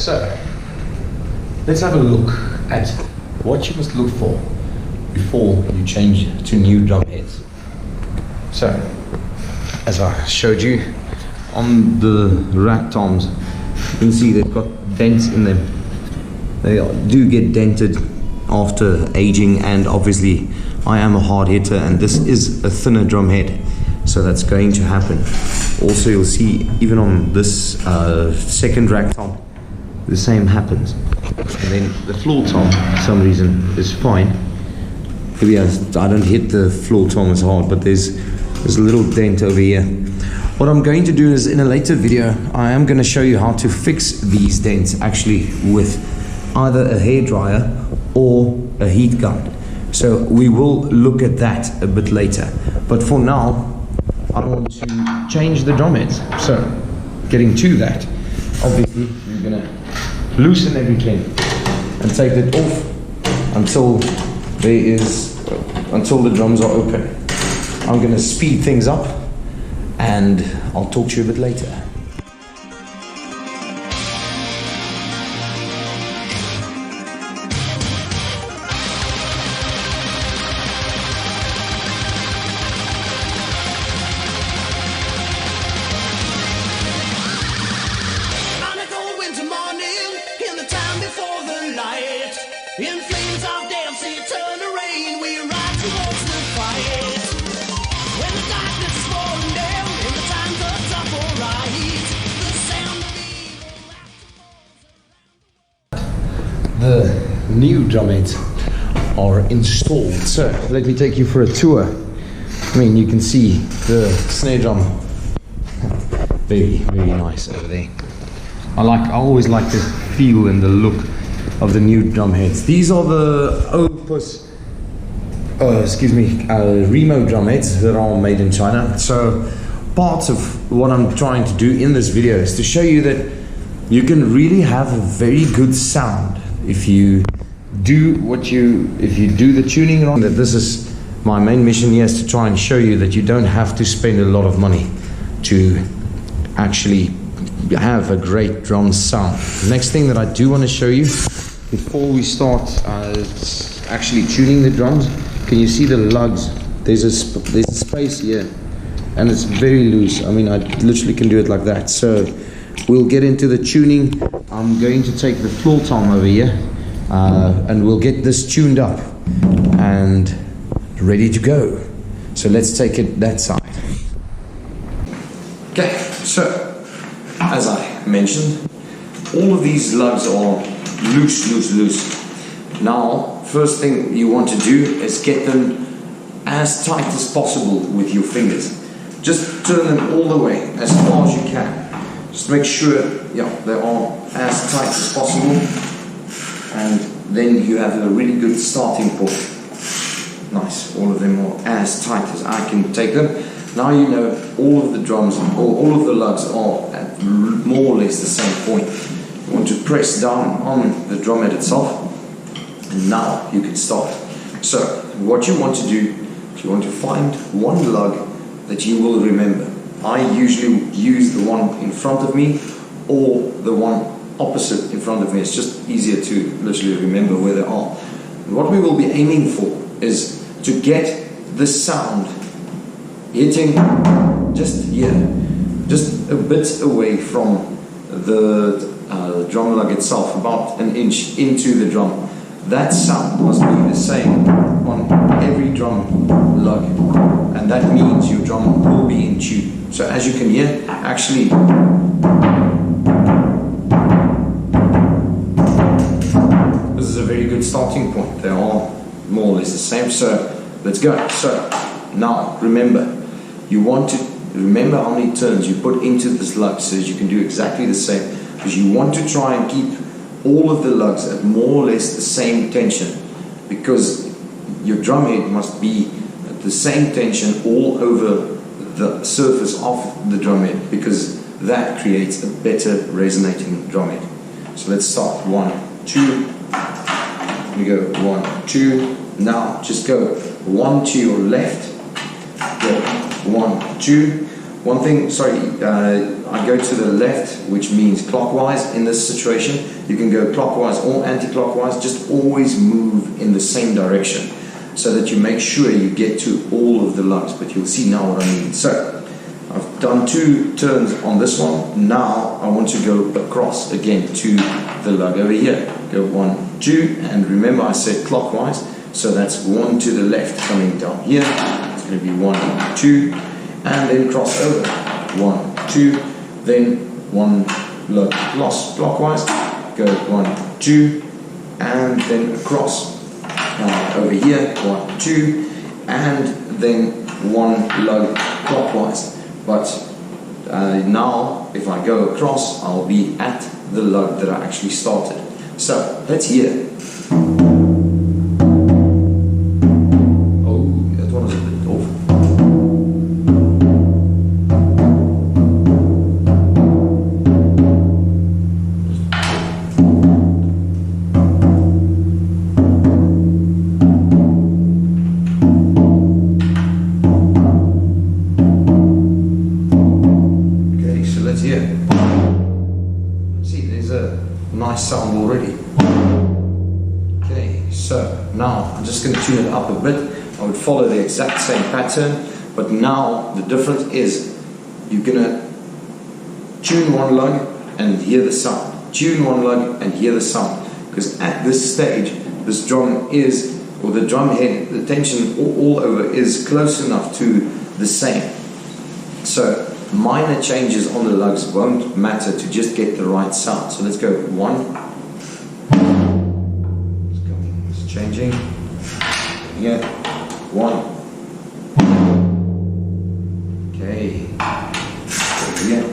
So, let's have a look at what you must look for before you change to new drum heads. So, as I showed you, on the rack toms, you can see they've got dents in them. They do get dented after aging, and obviously I am a hard hitter and this is a thinner drum head, so that's going to happen. Also, you'll see even on this second rack tom, the same happens. And then the floor tom, for some reason, is fine. Maybe I don't hit the floor tom as hard, but there's a little dent over here. What I'm going to do is, in a later video, I am going to show you how to fix these dents actually with either a hairdryer or a heat gun. So we will look at that a bit later. But for now, I want to change the drum heads. So, getting to that, obviously, you're going to loosen everything and take it off until the drums are open. I'm going to speed things up and I'll talk to you a bit later. In flames of dance, eternal rain, we ride towards the fight. When the darkness is falling down, and the times are tough, alright. The sound of The new drum heads are installed. So let me take you for a tour. I mean, you can see the snare drum, very, very nice over there. I always like the feel and the look of the new drum heads. These are the Opus, Remo drum heads that are made in China. So part of what I'm trying to do in this video is to show you that you can really have a very good sound if you do the tuning wrong. That this is my main mission here, is to try and show you that you don't have to spend a lot of money to actually have a great drum sound. The next thing that I do want to show you before we start actually tuning the drums, can you see the lugs? There's a space here and it's very loose. I mean, I literally can do it like that. So we'll get into the tuning. I'm going to take the floor tom over here and we'll get this tuned up and ready to go. So let's take it that side. Okay, so as I mentioned, all of these lugs are loose. Now, first thing you want to do is get them as tight as possible with your fingers. Just turn them all the way as far as you can. Just make sure, they are as tight as possible, and then you have a really good starting point. Nice, all of them are as tight as I can take them. Now you know all of the drums, all of the lugs are at more or less the same point. You want to press down on the drum head itself, and now you can start. So what you want to do is you want to find one lug that you will remember. I usually use the one in front of me or the one opposite in front of me. It's just easier to literally remember where they are. And what we will be aiming for is to get the sound hitting just here, just a bit away from the drum lug itself, about an inch into the drum. That sound must be the same on every drum lug, and that means your drum will be in tune. So as you can hear, actually, this is a very good starting point. They are more or less the same. So let's go. So now remember, you want to remember how many turns you put into this lug so that you can do exactly the same, because you want to try and keep all of the lugs at more or less the same tension, because your drum head must be at the same tension all over the surface of the drum head, because that creates a better resonating drum head. So let's start. 1, 2. We go 1, 2. Now just go 1 to your left. Go 1, 2. one thing, sorry, I go to the left, which means clockwise in this situation. You can go clockwise or anti-clockwise, just always move in the same direction so that you make sure you get to all of the lugs, but you'll see now what I mean. So, I've done 2 turns on this one. Now I want to go across again to the lug over here. Go 1, 2, and remember I said clockwise, so that's 1 to the left coming down here. It's going to be 1, 2, and then cross over. 1, 2, then 1 lug clockwise. Go 1, 2, and then across. Over here, 1, 2, and then 1 lug clockwise. But now, if I go across, I'll be at the lug that I actually started. So, let's hear. Oh, that one was a bit off. See, there's a nice sound already. Okay, so now I'm just going to tune it up a bit. I would follow the exact same pattern, but now the difference is you're going to tune 1 lug and hear the sound. Tune 1 lug and hear the sound. Because at this stage, this drum is, or the drum head, the tension all over is close enough to the same. So minor changes on the lugs won't matter to just get the right sound. So let's go 1. It's changing. Here. 1. Okay. Here.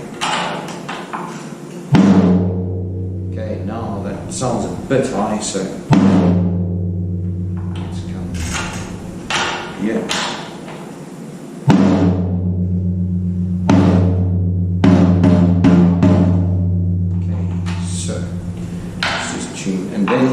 Okay, now that sounds a bit high, so let's come here. And then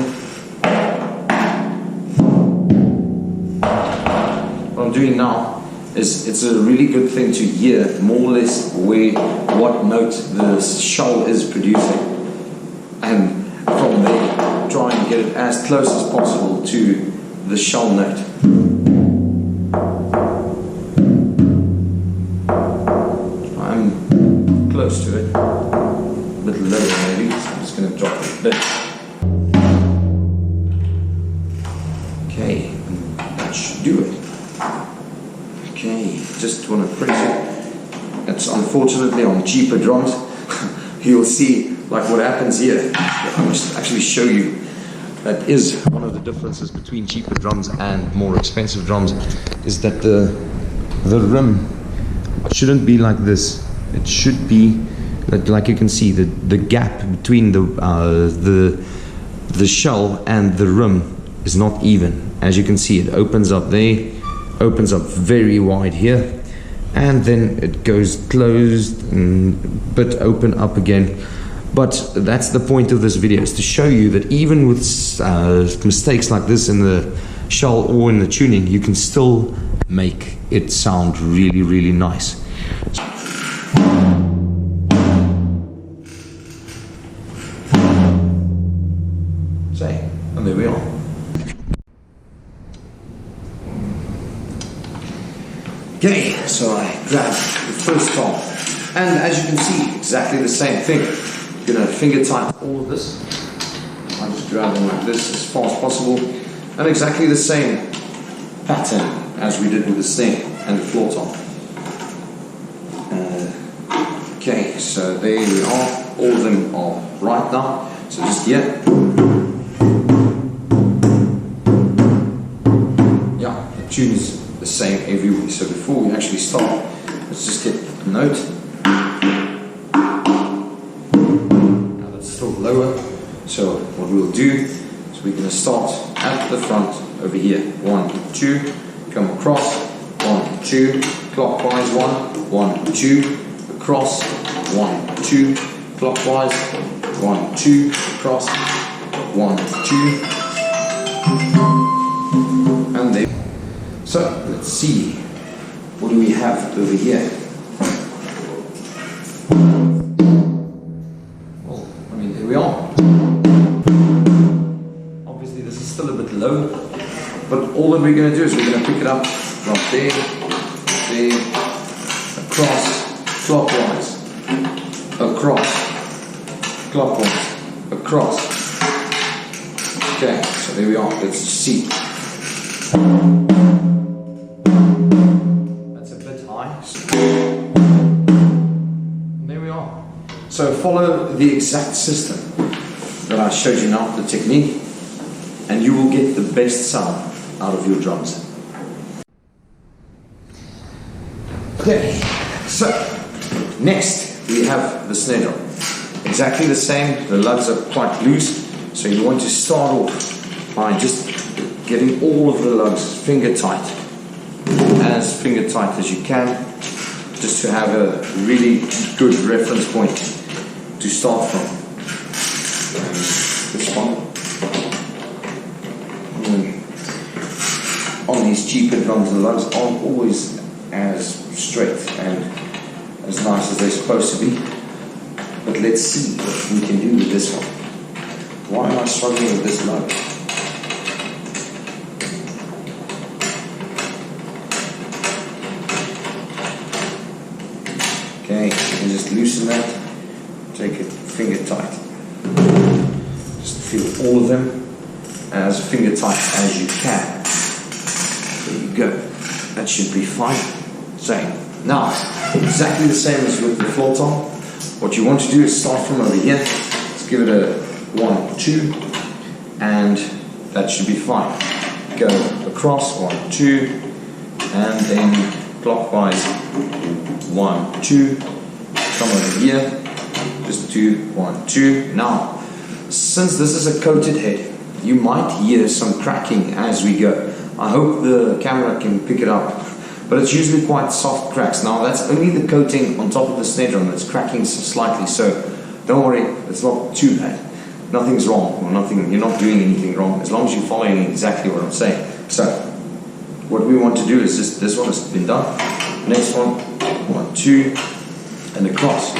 what I'm doing now is it's a really good thing to hear more or less what note the shell is producing, and from there try and get it as close as possible to the shell note. I'm close to it, a bit lower maybe, so I'm just going to drop it a bit. Okay, that should do it. Okay, just want to press it. It's unfortunately on cheaper drums. You'll see like what happens here. I must actually show you. That is one of the differences between cheaper drums and more expensive drums, is that the rim shouldn't be like this. It should be like you can see the gap between the shell and the rim is not even. As you can see, it opens up there, opens up very wide here, and then it goes closed and bit open up again. But that's the point of this video, is to show you that even with mistakes like this in the shell or in the tuning, you can still make it sound really, really nice. And there we are. Okay, so I grab the first tom, and as you can see, exactly the same thing. You're going to finger tight all of this. I'm just grabbing like this as far as possible, and exactly the same pattern as we did with the snare and the floor tom. Okay, so there we are. All of them are right now. So just here. The tune is the same every week. So before we actually start, let's just get the note. Now that's still lower. So what we'll do is we're going to start at the front over here. 1, 2, come across. 1, 2, clockwise. 1, 1, 2, across. 1, 2, clockwise. 1, 2, across. 1, 2, and there. So let's see, what do we have over here? Well, I mean, here we are. Obviously, this is still a bit low, but all that we're going to do is we're going to pick it up from there, across, clockwise, across. Okay, so there we are. Let's see. That's a bit high. And there we are. So follow the exact system that I showed you now, the technique, and you will get the best sound out of your drums. Okay, so next we have the snare drum. Exactly the same, the lugs are quite loose, so you want to start off by just getting all of the lugs finger tight as you can, just to have a really good reference point to start from. This one. On these cheaper drums, the lugs aren't always as straight and as nice as they're supposed to be. But let's see what we can do with this one. Why am I struggling with this lug? Okay, you can just loosen that. Take it finger tight. Just feel all of them as finger tight as you can. There you go. That should be fine. Same. Now, exactly the same as with the floor tom. What you want to do is start from over here. Let's give it a 1, 2, and that should be fine. Go across 1, 2, and then clockwise 1, 2. Come over here. Just do 1, 2. Now, since this is a coated head, you might hear some cracking as we go. I hope the camera can pick it up. But it's usually quite soft cracks. Now that's only the coating on top of the snare drum that's cracking slightly, so don't worry, it's not too bad. Nothing's wrong, or nothing. You're not doing anything wrong, as long as you're following exactly what I'm saying. So, what we want to do is just, this one has been done. Next one, 1, 2, and across,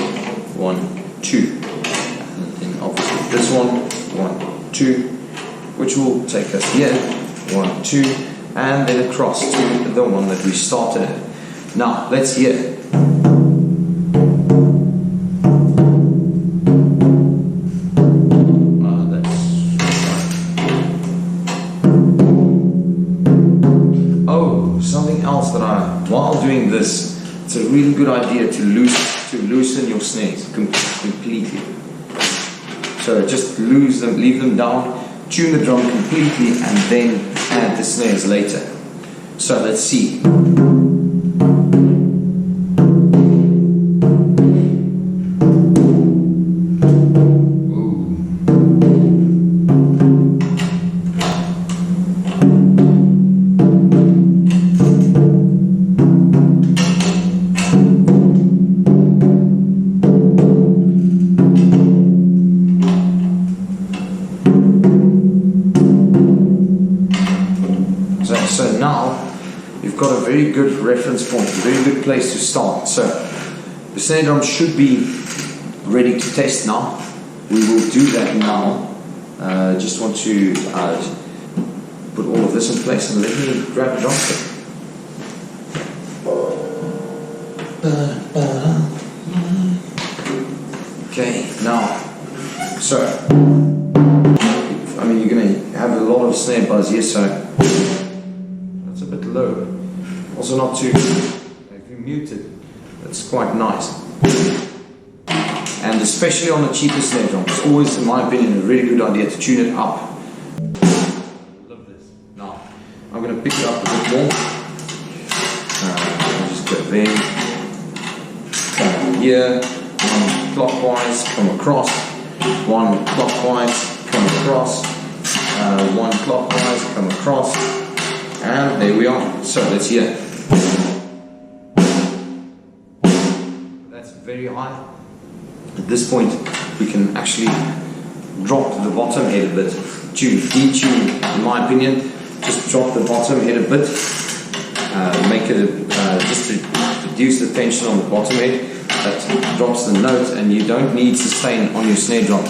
1, 2. And then obviously this one, 1, 2, which will take us here, 1, 2. And then across to the one that we started at. Now, let's hear. Oh, something else that while doing this, it's a really good idea to loosen your snares completely. So just leave them down, tune the drum completely, and then add the snares later. So let's see. So now you've got a very good reference point, a very good place to start. So the snare drum should be ready to test now. We will do that now. Just want to put all of this in place and let me grab a drumstick. Okay, now, so I mean you're going to have a lot of snare buzz here, so that's a bit low. Also not too, if you mute it, that's quite nice. And especially on the cheaper snare drum, it's always, in my opinion, a really good idea to tune it up. Love this. Now, I'm going to pick it up a bit more. I'll just go there, come here, one clockwise, come across, one clockwise, come across, one clockwise, come across, and there we are. So let's hear. That's very high. At this point, we can actually drop the bottom head a bit. Detune, in my opinion, just drop the bottom head a bit. Make it just to reduce the tension on the bottom head. that drops the note, and you don't need sustain on your snare drum.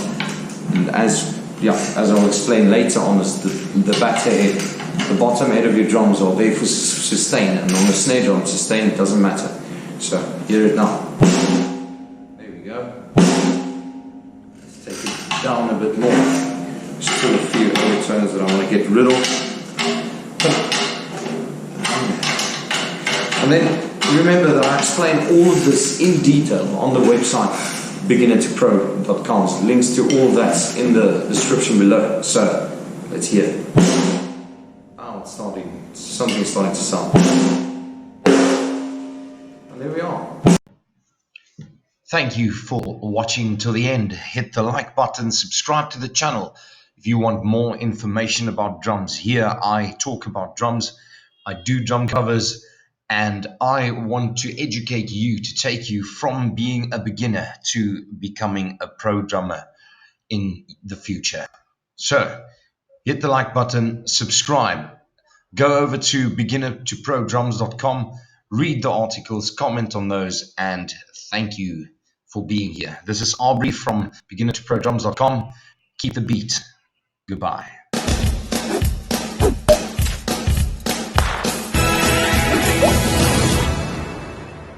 And as I'll explain later on, is the batter head, the bottom head of your drums are there for sustain, and on the snare drum, sustain doesn't matter. So hear it now. There we go. Let's take it down a bit more. Still a few overtones that I want to get rid of. And then remember that I explain all of this in detail on the website, beginnertopro.com. Links to all that in the description below. So let's hear it. Oh, it's starting. Something's starting to sound. And there we are. Thank you for watching till the end. Hit the like button, subscribe to the channel if you want more information about drums. Here I talk about drums, I do drum covers, and I want to educate you to take you from being a beginner to becoming a pro drummer in the future. So hit the like button, subscribe, go over to beginnertoprodrums.com, read the articles, comment on those, and thank you for being here. This is Abrie from beginnertoprodrums.com. Keep the beat. Goodbye.